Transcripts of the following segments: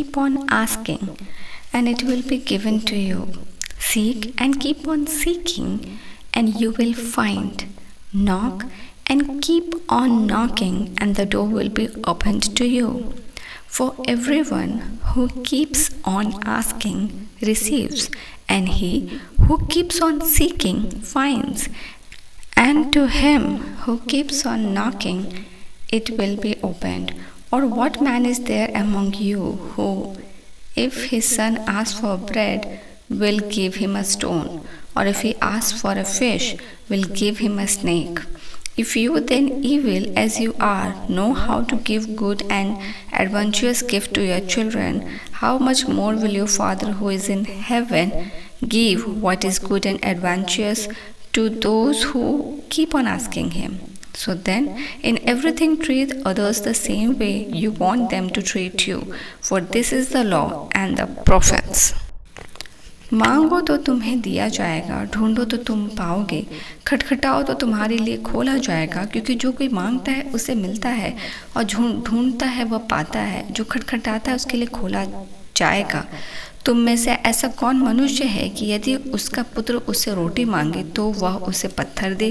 keep on asking, and it will be given to you. Seek and keep on seeking, and you will find. Knock and keep on knocking, and the door will be opened to you. For everyone who keeps on asking receives, and he who keeps on seeking finds. And to him who keeps on knocking, it will be opened. Or what man is there among you who, if his son asks for bread, will give him a stone? Or if he asks for a fish, will give him a snake? If you then, evil as you are, know how to give good and advantageous gift to your children, how much more will your Father who is in heaven give what is good and advantageous to those who keep on asking him? So then, in everything treat others the same way you want them to treat you, for this is the law and the prophets. मांगो तो तुम्हें दिया जाएगा, ढूंढो तो तुम पाओगे, खटखटाओ तो तुम्हारे लिए खोला जाएगा, क्योंकि जो कोई मांगता है उसे मिलता है, और ढूंढता है वह पाता है, जो खटखटाता है उसके लिए खोला जाएगा। तुम में से ऐसा कौन मनुष्य है कि यदि उसका पुत्र उससे रोटी मांगे तो वह उसे पत्थर दे,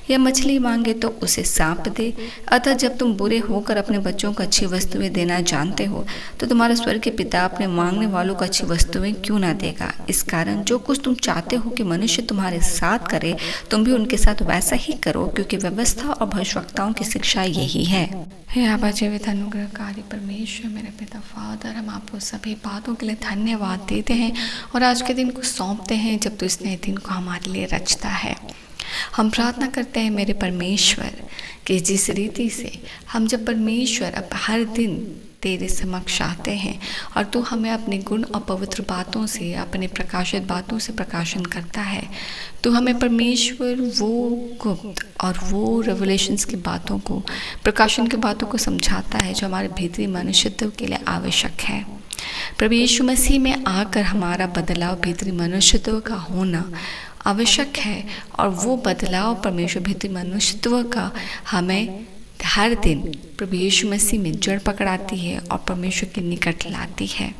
या मछली मांगे तो उसे सांप दे? अतः जब तुम बुरे होकर अपने बच्चों को अच्छी वस्तुएं देना जानते हो, तो तुम्हारा स्वर्गीय पिता अपने मांगने वालों को अच्छी वस्तुएं क्यों ना देगा। इस कारण जो कुछ तुम चाहते हो कि मनुष्य तुम्हारे साथ करे, तुम भी उनके साथ वैसा ही करो, क्योंकि व्यवस्था और भविष्यवक्ताओं की शिक्षा यही है। हे आबा जीवित अनुग्रहकारी परमेश्वर, मेरे पिता फादर, हम आपको सभी बातों के लिए धन्यवाद देते हैं और आज के दिन को सौंपते हैं जब तू इस नए दिन को हमारे लिए रचता है। हम प्रार्थना करते हैं मेरे परमेश्वर कि जिस रीति से हम जब परमेश्वर अब हर दिन तेरे समक्ष आते हैं और तू हमें अपने गुण और पवित्र बातों से, अपने प्रकाशित बातों से प्रकाशन करता है, तो हमें परमेश्वर वो गुप्त और वो रेवलेशंस की बातों को, प्रकाशन की बातों को समझाता है जो हमारे भीतरी मनुष्यत्व के लिए आवश्यक है। प्रभु यीशु मसीह में आकर हमारा बदलाव भीतरी मनुष्यत्व का होना आवश्यक है, और वो बदलाव परमेश्वर भीतरी मनुष्यत्व का हमें हर दिन प्रभु यीशु मसीह में जड़ पकड़ाती है और परमेश्वर के निकट लाती है।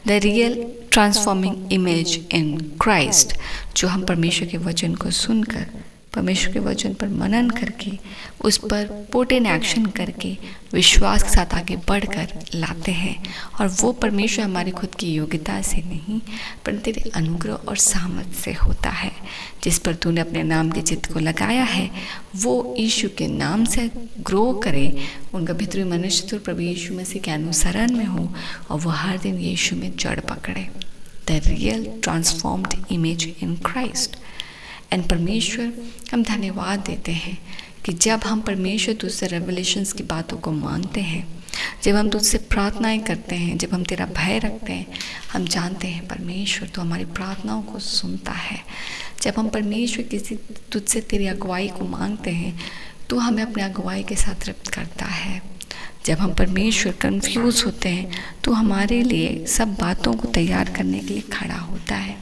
The real transforming image in Christ, जो हम परमेश्वर के वचन को सुनकर, परमेश्वर के वचन पर मनन करके, उस पर पुट इन एक्शन करके विश्वास के साथ आगे बढ़कर लाते हैं। और वो परमेश्वर हमारी खुद की योग्यता से नहीं, पर तेरे अनुग्रह और सामर्थ से होता है। जिस पर तूने अपने नाम के चित्त को लगाया है, वो यीशु के नाम से ग्रो करे, उनका भीतरी मनुष्य प्रभु यीशु मसीह के अनुसरण में हो, और वो हर दिन यीशु में जड़ पकड़े। The real transformed image in Christ. And परमेश्वर, हम धन्यवाद देते हैं कि जब हम परमेश्वर तुझसे रेवलेशंस की बातों को मांगते हैं, जब हम तुझसे प्रार्थनाएं करते हैं, जब हम तेरा भय रखते हैं, हम जानते हैं परमेश्वर तो हमारी प्रार्थनाओं को सुनता है। जब हम परमेश्वर किसी तुझसे तेरी अगुवाई को मांगते हैं, तो हमें अपने अगुवाई के साथ तृप्त करता है। जब हम परमेश्वर कंफ्यूज होते हैं, तो हमारे लिए सब बातों को तैयार करने के लिए खड़ा होता है।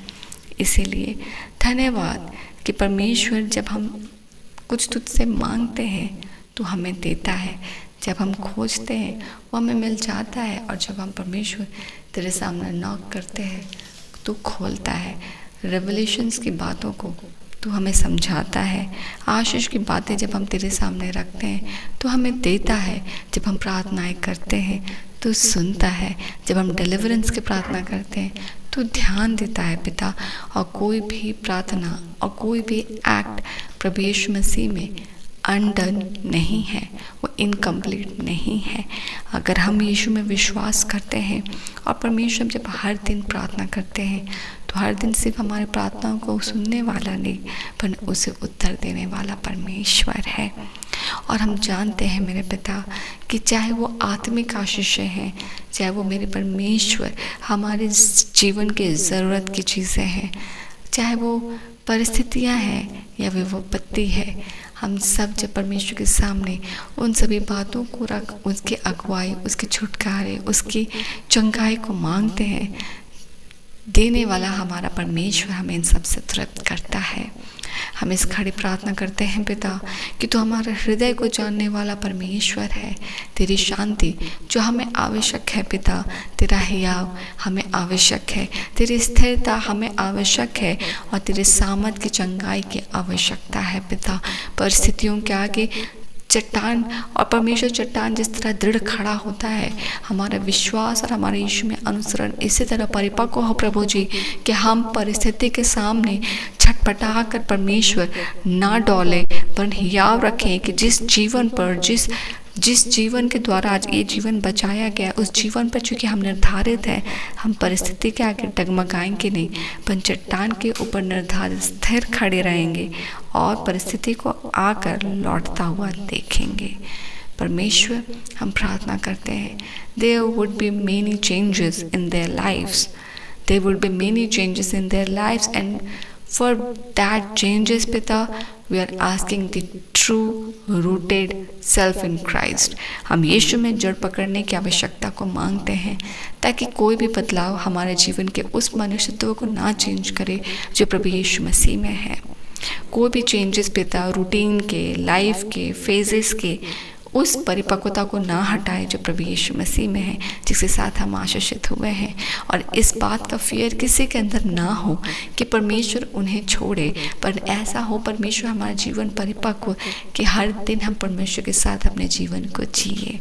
इसीलिए धन्यवाद कि परमेश्वर जब हम कुछ तुझसे मांगते हैं तो हमें देता है, जब हम खोजते हैं वो हमें मिल जाता है, और जब हम परमेश्वर तेरे सामने नॉक करते हैं तो खोलता है। रेवलेशंस की बातों को तू हमें समझाता है, आशीष की बातें जब हम तेरे सामने रखते हैं तो हमें देता है। जब हम प्रार्थनाएं करते हैं तो सुनता है, जब हम डिलीवरेंस की प्रार्थना करते हैं तो ध्यान देता है पिता। और कोई भी प्रार्थना और कोई भी एक्ट प्रभु यीशु मसीह में अनडन नहीं है, वो इनकम्प्लीट नहीं है। अगर हम यीशु में विश्वास करते हैं और परमेश्वर जब हर दिन प्रार्थना करते हैं, तो हर दिन सिर्फ हमारी प्रार्थनाओं को सुनने वाला नहीं, पर उसे उत्तर देने वाला परमेश्वर है। और हम जानते हैं मेरे पिता कि चाहे वो आत्मिक आशीषें हैं, चाहे वो मेरे परमेश्वर हमारे जीवन के ज़रूरत की चीज़ें हैं, चाहे वो परिस्थितियां हैं या वे विपत्ति है, हम सब जब परमेश्वर के सामने उन सभी बातों को रख, उसकी अगुवाई, उसके छुटकारे, उसकी चंगाई को मांगते हैं, देने वाला हमारा परमेश्वर हमें इन सबसे तृप्त करता है। हम इस खड़ी प्रार्थना करते हैं पिता कि तू हमारे हृदय को जानने वाला परमेश्वर है। तेरी शांति जो हमें आवश्यक है पिता, तेरा हियाव हमें आवश्यक है, तेरी स्थिरता हमें आवश्यक है और तेरे सामर्थ की चंगाई की आवश्यकता है पिता। परिस्थितियों के आगे चट्टान और परमेश्वर चट्टान जिस तरह दृढ़ खड़ा होता है, हमारा विश्वास और हमारे यीशु में अनुसरण इसी तरह परिपक्व हो प्रभु जी कि हम परिस्थिति के सामने छटपटा कर परमेश्वर ना डोले पर हियाव रखें कि जिस जीवन के द्वारा आज ये जीवन बचाया गया, उस जीवन पर चूँकि हम निर्धारित हैं, हम परिस्थिति के आगे डगमगाएंगे नहीं, पर चट्टान के ऊपर निर्धारित स्थिर खड़े रहेंगे और परिस्थिति को आकर लौटता हुआ देखेंगे। परमेश्वर, हम प्रार्थना करते हैं, there would be many changes in their lives, there would be many changes in their lives and for that changes पिता we are asking the true rooted self in Christ। हम यीशु में जड़ पकड़ने की आवश्यकता को मांगते हैं ताकि कोई भी बदलाव हमारे जीवन के उस मनुष्यत्व को ना चेंज करे जो प्रभु यीशु मसीह में है। कोई भी चेंजेस पिता रूटीन के, लाइफ के, फेजेस के उस परिपक्वता को ना हटाए जो प्रभु यीशु मसीह में है, जिसके साथ हम आशीषित हुए हैं। और इस बात का फियर किसी के अंदर ना हो कि परमेश्वर उन्हें छोड़े, पर ऐसा हो परमेश्वर हमारा जीवन परिपक्व कि हर दिन हम परमेश्वर के साथ अपने जीवन को जिए।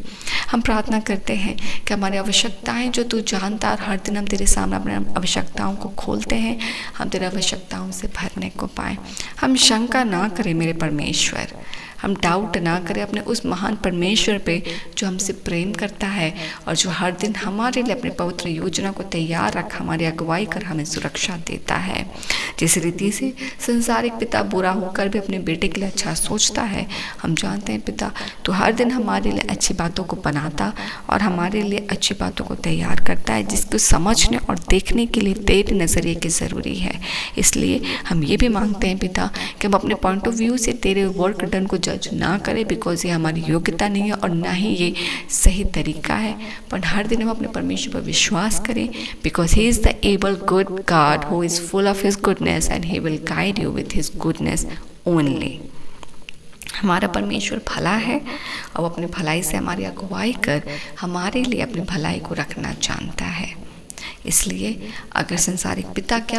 हम प्रार्थना करते हैं कि हमारी आवश्यकताएं जो तू जानता, और हर दिन हम तेरे सामने अपने आवश्यकताओं को खोलते हैं, हम तेरे आवश्यकताओं से भरने को पाएँ। हम शंका ना करें मेरे परमेश्वर, हम डाउट ना करें अपने उस महान परमेश्वर पे जो हमसे प्रेम करता है और जो हर दिन हमारे लिए अपने पवित्र योजना को तैयार रख हमारी अगुवाई कर हमें सुरक्षा देता है। जिस रीति से संसारिक पिता बुरा होकर भी अपने बेटे के लिए अच्छा सोचता है, हम जानते हैं पिता तो हर दिन हमारे लिए अच्छी बातों को बनाता और हमारे लिए अच्छी बातों को तैयार करता है, जिसको समझने और देखने के लिए तेरे नज़रिए की ज़रूरी है। इसलिए हम ये भी मांगते हैं पिता कि हम अपने पॉइंट ऑफ व्यू से तेरे वर्क डन को जज ना करें, बिकॉज ये हमारी योग्यता नहीं है और ना ही ये सही तरीका है, पर हर दिन हम अपने परमेश्वर पर विश्वास करें, because he is the able good God who is full of his goodness and he will guide you with his goodness only. हमारा परमेश्वर भला है और अपनी भलाई से हमारी अगुवाई कर हमारे लिए अपनी भलाई को रखना जानता है। इसलिए अगर संसारिक पिता के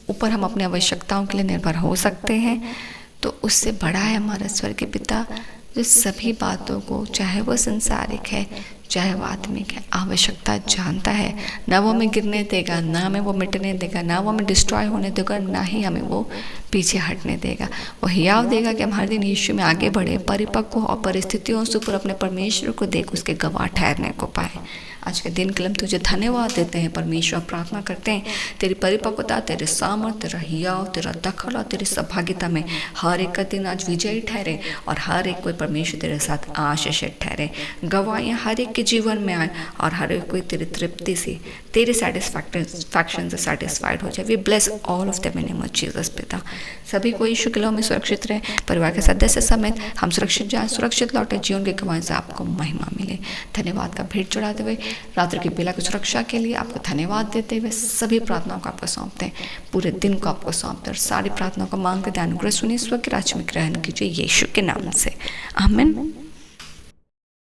ऊपर हम अपनी आवश्यकताओं के लिए निर्भर हो सकते हैं, तो उससे बड़ा है हमारा स्वर्गीय पिता जो सभी बातों को, चाहे वो संसारिक है चाहे वो आत्मिक है, आवश्यकता जानता है। ना वो हमें गिरने देगा, ना हमें वो मिटने देगा, ना वो हमें डिस्ट्रॉय होने देगा, ना ही हमें वो पीछे हटने देगा। वो हियाव देगा कि हम हर दिन यीशु में आगे बढ़े, परिपक्व और परिस्थितियों से ऊपर अपने परमेश्वर को देख उसके गवाह ठहरने को पाए। आज के दिन के लिए हम तुझे धन्यवाद देते हैं परमेश्वर, प्रार्थना करते हैं तेरी परिपक्वता, तेरे सामर्थ, तेरा हियाव, तेरा दखल और तेरी सहभागिता में हर एक का दिन आज विजयी ठहरे और हर एक कोई परमेश्वर तेरे साथ आशीषित ठहरे। गवाहियाँ हर एक के जीवन में आए और हर एक कोई तेरी तृप्ति से, तेरे सेटिस्फैक्शन से सेटिस्फाइड हो जाए। We bless all of them in name of Jesus पिता। सभी को यीशु के नाम में सुरक्षित रहे, परिवार के सदस्य समेत हम सुरक्षित जाएं, सुरक्षित लौटे, जीवन के गवाही से आपको महिमा मिले। धन्यवाद का भेंट चढ़ाते हुए रात्रि की बेला की सुरक्षा के लिए आपको धन्यवाद देते हुए सभी प्रार्थनाओं को आपको सौंपते हैं, पूरे दिन को आपको सौंपते हैं और सारी प्रार्थनाओं को मांग कर अनुग्रह सुनिए, स्वर्ग के राज्य में ग्रहण कीजिए यीशु के नाम से। आमीन।